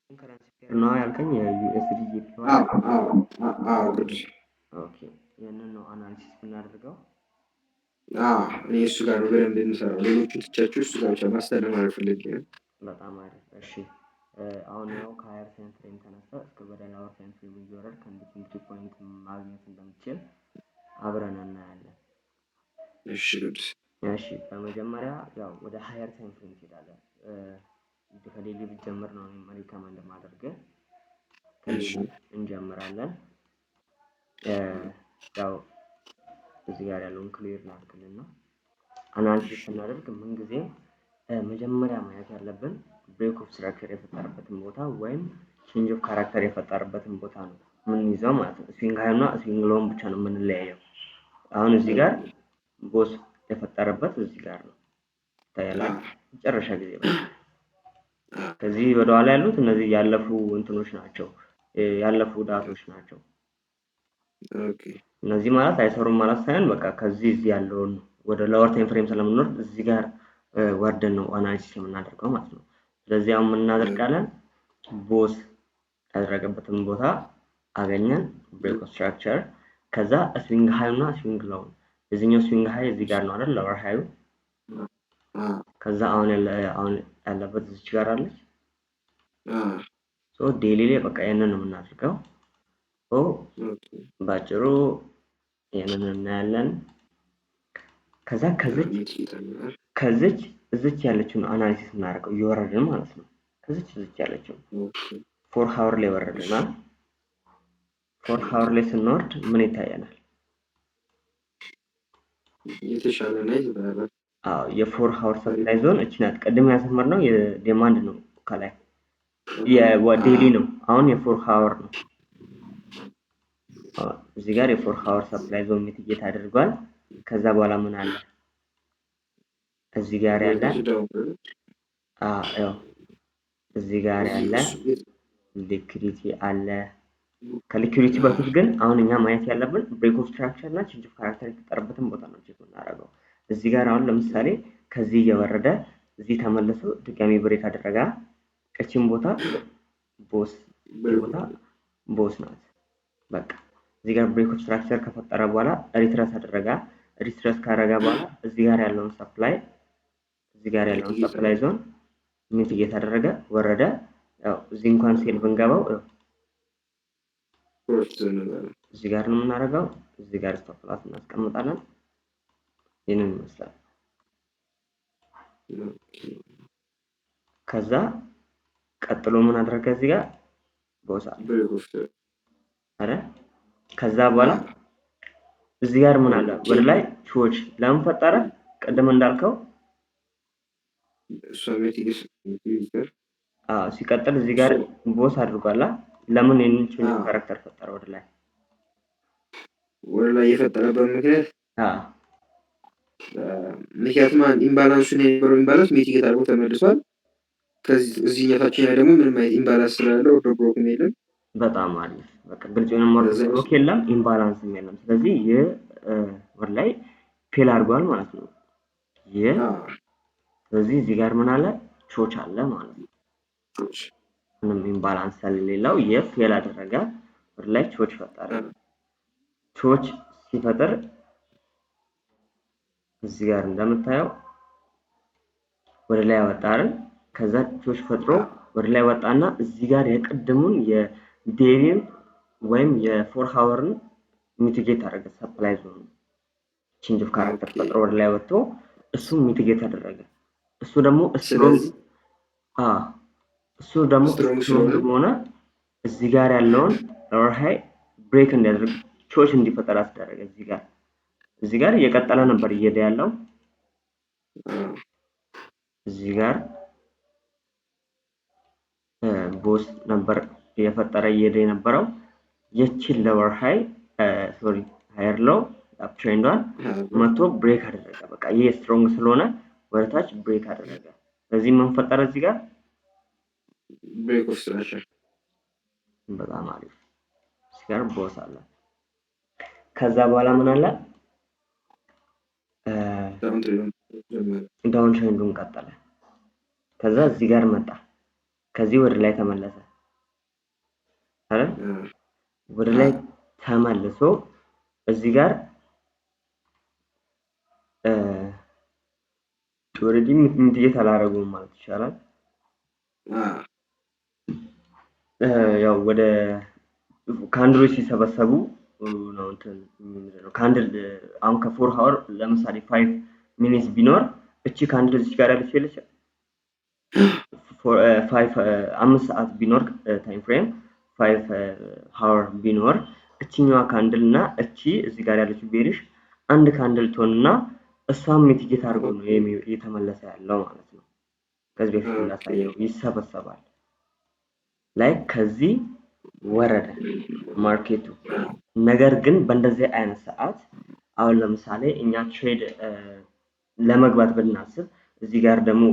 ከረንሲ ፔር ነው ያልከኝ የዩኤስዲጂ ጉድ ኦኬ። ይህንን ነው አናሊሲስ የምናደርገው። እኔ እሱ ጋር ነው በደንብ የምሰራው። ሌሎቹ ትቻችሁ እሱ ጋር ብቻ ማስተማር ፈልጌ ነው። በጣም አሪፍ። እሺ አሁን ያው ከሀየር ታይም ፍሬም ተነሳ እስከ ወደ ሎወር ታይም ፍሬም እየወረድክ እንዴት ኢንትሪ ፖይንት ማግኘት እንደምትችል አብረን እናያለን። እሺ ጉድ እሺ በመጀመሪያ ያው ወደ ሀየር ታይም ፍሬም ትሄዳለህ። ከዴሊ ብትጀምር ነው ሪከመንድ የማደርግህ። ከዴሊ እንጀምራለን። ያው እዚህ ጋር ያለውን ክሊር ላድርግልና አናሊሲስ ስናደርግ ምንጊዜም መጀመሪያ ማየት ያለብን ብሬክ ኦፍ ስትራክቸር የፈጠረበትን ቦታ ወይም ቼንጅ ኦፍ ካራክተር የፈጠረበትን ቦታ ነው የምንይዘው ማለት ነው። ስዊንግ ሃይ እና ስዊንግ ሎውን ብቻ ነው የምንለያየው። አሁን እዚህ ጋር ቦስ የፈጠረበት እዚህ ጋር ነው ይታያል። መጨረሻ ጊዜ ከዚህ ወደኋላ ያሉት እነዚህ ያለፉ እንትኖች ናቸው፣ ያለፉ ዳቶች ናቸው። እነዚህ ማለት አይሰሩም ማለት ሳይሆን በቃ ከዚህ እዚህ ያለውን ወደ ሎወር ታይም ፍሬም ስለምንወርድ እዚህ ጋር ወርደን ነው አናሊሲስ የምናደርገው ማለት ነው። ስለዚህ አሁን ምን እናደርጋለን? ቦስ ያደረገበትን ቦታ አገኘን፣ ብሬክ ኦፍ ስትራክቸር። ከዛ ስዊንግ ሃይ እና ስዊንግ ሎው፣ እዚህኛው ስዊንግ ሃይ እዚህ ጋር ነው አይደል? ሎወር ሃዩ ከዛ አሁን ያለበት እዚች ጋር አለች። ሶ ዴሊ ላይ በቃ ይሄንን ነው የምናደርገው። ሶ ባጭሩ ይሄንን እናያለን። ከዛ ከዚች እዚች ያለችው ነው አናሊሲስ እናደርገው እየወረድን ማለት ነው። ከዚች እዚች ያለችው ፎር ሃወር ላይ ወረድናል። ፎር ሃወር ላይ ስንወርድ ምን ይታየናል? የተሻለ ላይ ይባላል። የፎር ሃወር ሰፕላይ ዞን እቺ ናት። ቅድም ያሰመርነው የዲማንድ ነው፣ ከላይ የዴሊ ነው። አሁን የፎር ሃወር ነው። እዚህ ጋር የፎር ሃወር ሰፕላይ ዞን ሚቲጌት አድርጓል። ከዛ በኋላ ምን አለ? እዚህ ጋር ያለ እዚህ ጋር ያለ ሊኩዊዲቲ አለ። ከሊኩዊዲቲ በፊት ግን አሁን እኛ ማየት ያለብን ብሬክ ኦፍ ስትራክቸር እና ቼንጅ ኦፍ ካራክተር የተፈጠረበትን ቦታ ነው ቼክ የምናደርገው። እዚህ ጋር አሁን ለምሳሌ ከዚህ እየወረደ እዚህ ተመልሶ ድጋሚ ብሬክ አደረጋ። እቺን ቦታ ቦስ ናት። በቃ እዚህ ጋር ብሬክ ኦፍ ስትራክቸር ከፈጠረ በኋላ ሪትረስ አደረጋ። ሪትረስ ካደረጋ በኋላ እዚህ ጋር ያለውን ሰፕላይ ዞን ሚቲጌት አደረገ፣ ወረደ። ያው እዚህ እንኳን ሴል ብንገባው እዚህ ጋር ነው የምናደርገው። እዚህ ጋር ስቶፕ ሎስ እናስቀምጣለን። ይሄንን ይመስላል። ከዛ ቀጥሎ ምን አደረገ? እዚህ ጋር ቦስ አረ ከዛ በኋላ እዚህ ጋር ምን አለ? ወደ ላይ ቾች ለምን ፈጠረ? ቅድም እንዳልከው ሲቀጥል እዚህ ጋር ቦስ አድርጓላ። ለምን ይሄንን ቼንጅ ካራክተር ፈጠረ? ወደ ላይ የፈጠረበት ምክንያት ምክንያቱም ኢምባላንሱን የነበረው ኢምባላንስ ሚቲጌት አድርጎ ተመልሷል። ከዚህ እዚህኛታችን ላይ ደግሞ ምንም አይነት ኢምባላንስ ስላለ ወደ ብሮክም የለም። በጣም አሪፍ። በቃ ግልጽ የሆነ ብሎክ የለም፣ ኢምባላንስም የለም። ስለዚህ ይህ ወደ ላይ ፌል አድርጓል ማለት ነው። ስለዚህ እዚህ ጋር ምን አለ? ቾች አለ ማለት ነው። ምንም ኢምባላንስ ስለሌለው ይህ ፌል አደረገ፣ ወደ ላይ ቾች ፈጠረ። ቾች ሲፈጥር እዚህ ጋር እንደምታየው ወደ ላይ ያወጣልን። ከዛ ቾች ፈጥሮ ወደ ላይ ወጣና እዚህ ጋር የቅድሙን የዴሪን ወይም የፎር ሃወርን ሚቲጌት አደረገ። ሰፕላይ ዞን ቼንጅ ኦፍ ካራክተር ፈጥሮ ወደ ላይ ወጥቶ እሱ ሚቲጌት አደረገ። እሱ ደግሞ ስትሮንግ ሆነ። እዚህ ጋር ያለውን ሎወር ሃይ ብሬክ እንዲያደርግ ቾች እንዲፈጠር አስደረገ። እዚህ ጋር እየቀጠለ ነበር እየሄደ ያለው። እዚህ ጋር ቦስ ነበር እየፈጠረ እየሄደ የነበረው። የቺን ሎወር ሃይ ሃየር ሎው አፕ ትሬንዷን መቶ ብሬክ አደረገ። በቃ ይሄ ስትሮንግ ስለሆነ ወደታች ብሬክ አደረገ። ስለዚህ ምን ፈጠረ? እዚህ ጋር ብሬክ ኦፍ ስትራክቸር። በጣም አሪፍ። እዚህ ጋር ቦስ አለ። ከዛ በኋላ ምን አለ? ዳውን ትሬንዱን ቀጠለ። ከዛ እዚህ ጋር መጣ። ከዚህ ወደ ላይ ተመለሰ። አይደል? ወደ ላይ ተመልሶ እዚህ ጋር ኦልሬዲ ሚቲጌት አላደረገውም ማለት ይቻላል። ያው ወደ ካንድሎች ሲሰበሰቡ ነው እንትን ምንድነው ካንድል አሁን ከ4 ሃወር ለምሳሌ 5 ሚኒትስ ቢኖር እቺ ካንድል እዚህ ጋር ያለች የለች 5 ሰዓት ቢኖር ታይም ፍሬም 5 ሃወር ቢኖር እቺኛዋ ካንድል እና እቺ እዚህ ጋር ያለችው ቤሪሽ አንድ ካንድል ትሆንና እሷም ሚቲጌት አድርጎ ነው እየተመለሰ ያለው ማለት ነው። ከዚህ በፊት እንዳሳየው ይሰበሰባል ላይ ከዚህ ወረደ ማርኬቱ። ነገር ግን በእንደዚህ አይነት ሰዓት አሁን ለምሳሌ እኛ ትሬድ ለመግባት ብናስብ እዚህ ጋር ደግሞ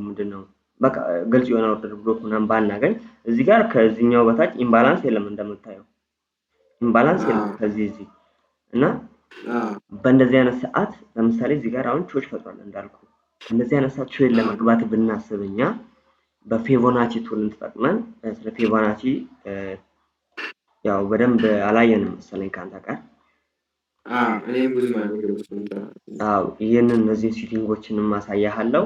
ምንድነው በቃ ግልጽ የሆነ ኦርደር ብሎክ ምናምን ባናገኝ እዚህ ጋር ከዚህኛው በታች ኢምባላንስ የለም እንደምታየው ኢምባላንስ የለም ከዚህ እና በእንደዚህ አይነት ሰዓት ለምሳሌ እዚህ ጋር አሁን ቾች ፈጥሯል እንዳልኩ እንደዚህ አይነት ሰዓት ትሬድ ለመግባት ብናስብ እኛ በፊቦናቺ ቱልን ተጠቅመን ስለ ፊቦናቺ ያው በደንብ አላየንም መሰለኝ ካንተ ጋር እኔም ብዙ ይህንን እነዚህ ሴቲንጎችንም ማሳያለሁ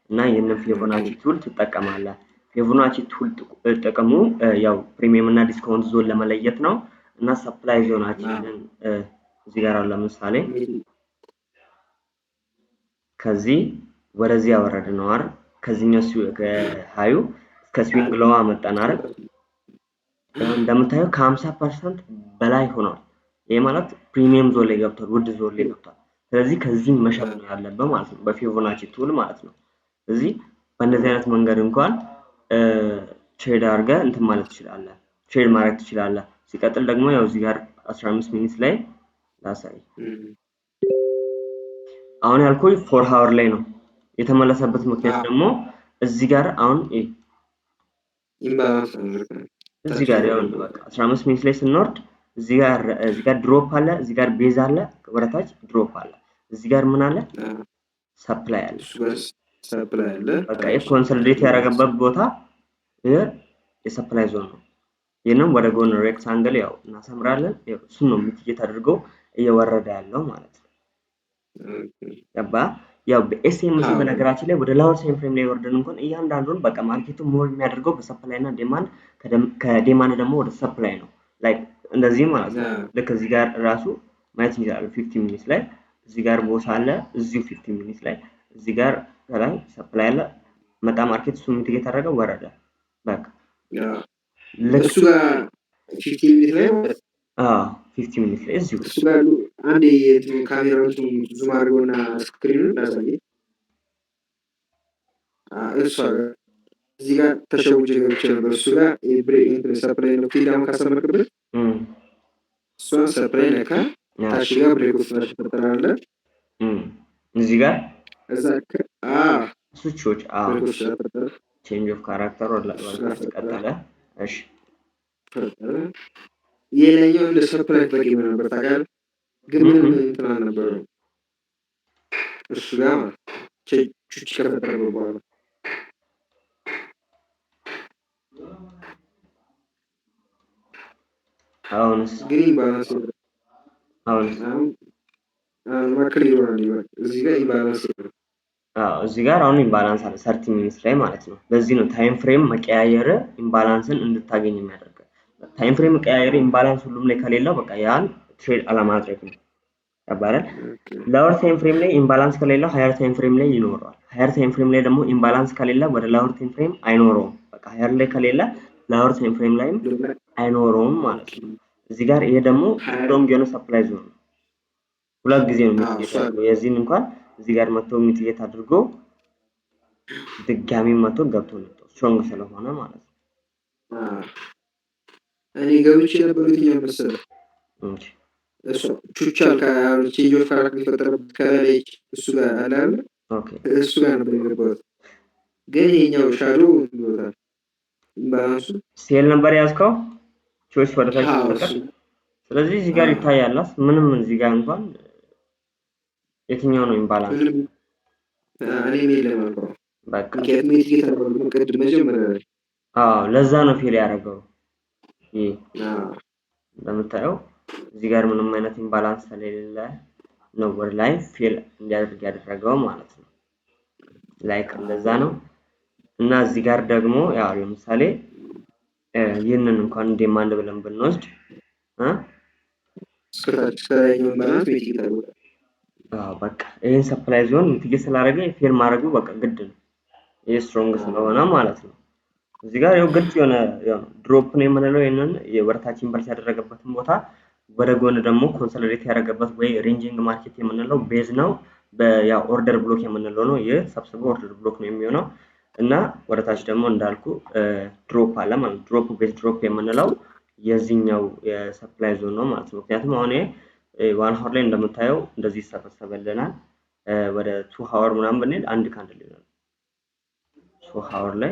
እና ይህንን ፊቦናቺ ቱል ትጠቀማለህ። ፊቦናቺ ቱል ጥቅሙ ያው ፕሪሚየም እና ዲስካውንት ዞን ለመለየት ነው እና ሰፕላይ ዞናችንን እዚህ ጋር ለምሳሌ ከዚህ ወደዚህ ያወረድ ነው አይደል? ከዚህኛው ከሃዩ እስከ ስዊንግ ሎው አመጣን አይደል? እንደምታየው ከ50% በላይ ሆኗል። ይሄ ማለት ፕሪሚየም ዞን ላይ ገብቷል፣ ውድ ዞን ላይ ገብቷል። ስለዚህ ከዚህ መሸጥ ነው ያለበት ማለት ነው በፊቦናቺ ቱል ማለት ነው። ስለዚህ በእንደዚህ አይነት መንገድ እንኳን ትሬድ አድርገህ እንትን ማለት ትችላለህ፣ ትሬድ ማድረግ ትችላለህ። ሲቀጥል ደግሞ ያው እዚህ ጋር 15 ሚኒት ላይ ላሳይ። አሁን ያልኩኝ 4 ሃወር ላይ ነው የተመለሰበት ምክንያት ደግሞ እዚህ ጋር አሁን ኢምባላንስ እዚህ ጋር ያው በቃ 15 ሚኒት ላይ ስንወርድ እዚህ ጋር ድሮፕ አለ፣ እዚህ ጋር ቤዝ አለ፣ ወደታች ድሮፕ አለ። እዚህ ጋር ምን አለ? ሰፕላይ አለ። ሰፕላይ አለ። በቃ ኮንሶሊዴት ያደረገበት ቦታ የሰፕላይ ዞን ነው። ይሄንም ወደ ጎን ሬክታንግል ያው እናሰምራለን። እሱን ነው ሚቲጌት አድርገው እየወረደ ያለው ማለት ነው። ገባ? ያው በኤስኤምሲ በነገራችን ላይ ወደ ላወር ታይም ፍሬም ላይ ወርደን እንኳን እያንዳንዱን በቃ ማርኬቱ ሞር የሚያደርገው በሰፕላይ እና ዲማንድ ከዲማንድ ደግሞ ወደ ሰፕላይ ነው። ላይክ እንደዚህ ማለት ነው። ልክ እዚህ ጋር ራሱ ማየት እንችላለን። 50 ሚኒት ላይ እዚህ ጋር ቦስ አለ፣ እዚሁ 50 ሚኒት ላይ እዚህ ጋር ከላይ ሰፕላይ አለ። መጣ ማርኬት እሱ ሚቲጌት አደረገ ወረደ። በቃ እሱ ጋር 50 ሚኒት ላይ 50 ሚኒት ላይ እዚሁ እሱ ጋር አንድ ካሜራውን ዙም አድርገውና ስክሪኑን ላሳየህ። እሱ እዚህ ጋር ተሸውጄ ገብቼ ነበር። እሱ ጋር ሰፕላይ ነው ፊልዳውን ካሰመርክበት እሷን ሰፕላይ ነካ ታች ጋር ብሬክ ኦፍ ተፈጠራለ። እዚህ ጋር እዛ ስዊቾች ቼንጅ ኦፍ ካራክተር ወደ ቀጠለ። እሺ የላይኛው እንደ ሰፕላይ በቂ ነበር ታውቃለህ፣ ግን ምንም እንትን አልነበረውም። እሱ ጋር ቹች ከፈጠረ በኋላ አሁንስ ግን ኢምባላንስ ማክል ይሆናል። እዚህ ጋር ኢምባላንስ እዚህ ጋር አሁን ኢምባላንስ አለ 30 ሚኒት ላይ ማለት ነው። ለዚህ ነው ታይም ፍሬም መቀያየር ኢምባላንስን እንድታገኝ የሚያደርገው። ታይም ፍሬም መቀያየር ኢምባላንስ ሁሉም ላይ ከሌለው በቃ ያን ትሬድ አለማድረግ ነው። ያባራል። ላወር ታይም ፍሬም ላይ ኢምባላንስ ከሌለው ሃየር ታይም ፍሬም ላይ ይኖረዋል። ሃየር ታይም ፍሬም ላይ ደግሞ ኢምባላንስ ከሌለ ወደ ላወር ታይም ፍሬም አይኖረውም። በቃ ሃየር ላይ ከሌለ ላወር ታይም ፍሬም ላይም አይኖረውም ማለት ነው። እዚህ ጋር ይሄ ደግሞ ስትሮንግ የሆነ ሰፕላይ ዞን ነው። ሁለት ጊዜ ነው የሚያደርገው። የዚህን እንኳን እዚህ ጋር መጥቶ ሚቲጌት አድርጎ ድጋሚ መጥቶ ገብቶ ነው ስትሮንግ ስለሆነ ማለት ነው። እኔ ገብቼ ነበር የትኛው መሰለህ? እሱ ቹቻል ቼንጅ ኦፍ ካራክተር የሚፈጠረበት ከላይ እሱ ጋር አለ አይደል? እሱ ጋር ነበር የገባሁት። ግን ይሄኛው ሻዶ ይወጣል ኢምባላንሱ ሴል ነበር ያዝከው ቾይስ ወደ ታች ተጠቀም። ስለዚህ እዚህ ጋር ይታያል። ምንም እዚህ ጋር እንኳን የትኛው ነው ኢምባላንስ? እኔ ሜል ለማውቀው በቃ ሚቲጌት አድርጎ ቅድም መጀመሪያ ለዛ ነው ፌል ያደረገው። ይሄ እንደምታየው እዚህ ጋር ምንም አይነት ኢምባላንስ ስለሌለ ነው ወደ ላይ ፌል እንዲያደርግ ያደረገው ማለት ነው። ላይክ እንደዛ ነው። እና እዚህ ጋር ደግሞ ያው ለምሳሌ ይህንን እንኳን ዲማንድ ብለን ብንወስድ በቃ ይህን ሰፕላይ ዞን ሚቲጌት ስላደረገ ፌል ማድረጉ በቃ ግድ ነው። ይሄ ስትሮንግ ስለሆነ ማለት ነው። እዚህ ጋር ያው ግልጽ የሆነ ድሮፕ ነው የምንለው ይሄንን የወርታች ኢምፐልስ ያደረገበትን ቦታ ወደ ጎን ደግሞ ኮንሶሊዴት ያደረገበት ወይ ሬንጂንግ ማርኬት የምንለው ቤዝ ነው። በያው ኦርደር ብሎክ የምንለው ነው። ይህ ሰብስቦ ኦርደር ብሎክ ነው የሚሆነው እና ወደታች ደግሞ እንዳልኩ ድሮፕ አለ ማለት ነው። ድሮፕ ቤዝ ድሮፕ የምንለው የዚህኛው የሰፕላይ ዞን ነው ማለት ነው። ምክንያቱም አሁን ዋን ሀወር ላይ እንደምታየው እንደዚህ ይሰበሰበልናል። ወደ 2 ሀወር ምናምን ብንሄድ አንድ ካንድል ይሆናል። 2 ሀወር ላይ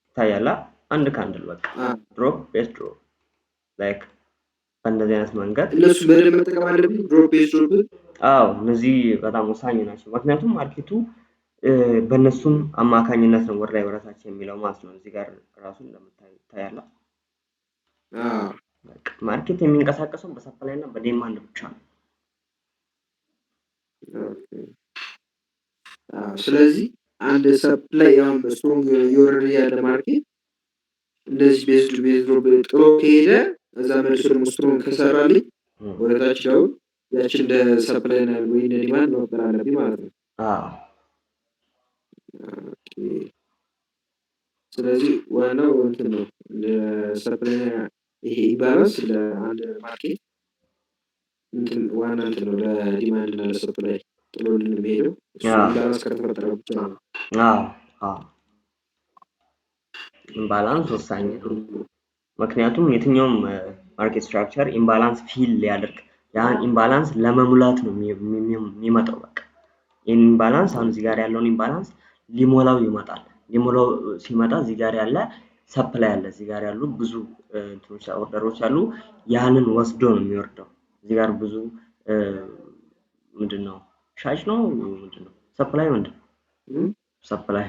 ይታያል አንድ ካንድል በቃ ድሮፕ ቤዝ ድሮፕ ላይክ በእንደዚህ አይነት መንገድ እነሱ በደንብ መጠቀም አለብን። ድሮፕ ቤዝ ድሮፕ እነዚህ በጣም ወሳኝ ናቸው። ምክንያቱም ማርኬቱ በእነሱም አማካኝነት ነው ወደ ላይ ወረታች የሚለው ማለት ነው። እዚህ ጋር ራሱ እንደምታዩት ይታያል። ማርኬት የሚንቀሳቀሰው በሰፕላይ እና በዲማንድ ብቻ ነው። ስለዚህ አንድ ሰፕላይ አሁን በስትሮንግ እየወረደ ያለ ማርኬት እንደዚህ ቤዝ ድሮፕ ጥሎ ከሄደ እዛ መልሶ ደግሞ ስትሮንግ ከሰራልኝ ወደታች ዳውን ያችን እንደ ሰፕላይ ወይ እንደ ዲማንድ መቁጠር አለብኝ ማለት ነው። ስለዚህ ዋናው እንትን ነው ለሰፕላይ ይሄ ኢምባላንስ ለአንድ ማርኬት እንትን ዋና እንትን ነው ለዲማንድ እና ለሰፕላይ ጥሎልን የሚሄደው ኢምባላንስ ከተፈጠረ ብቻ ነው። ኢምባላንስ ወሳኝ ነው። ምክንያቱም የትኛውም ማርኬት ስትራክቸር ኢምባላንስ ፊል ሊያደርግ ያን ኢምባላንስ ለመሙላት ነው የሚመጣው። በቃ ይህን ኢምባላንስ አሁን እዚህ ጋር ያለውን ኢምባላንስ ሊሞላው ይመጣል። ሊሞላው ሲመጣ እዚህ ጋር ያለ ሰፕላይ አለ። እዚህ ጋር ያሉ ብዙ ኦርደሮች አሉ። ያንን ወስዶ ነው የሚወርደው። እዚህ ጋር ብዙ ምንድነው ሻጭ ነው ምንድነው ሰፕላይ ምንድነው ሰፕላይ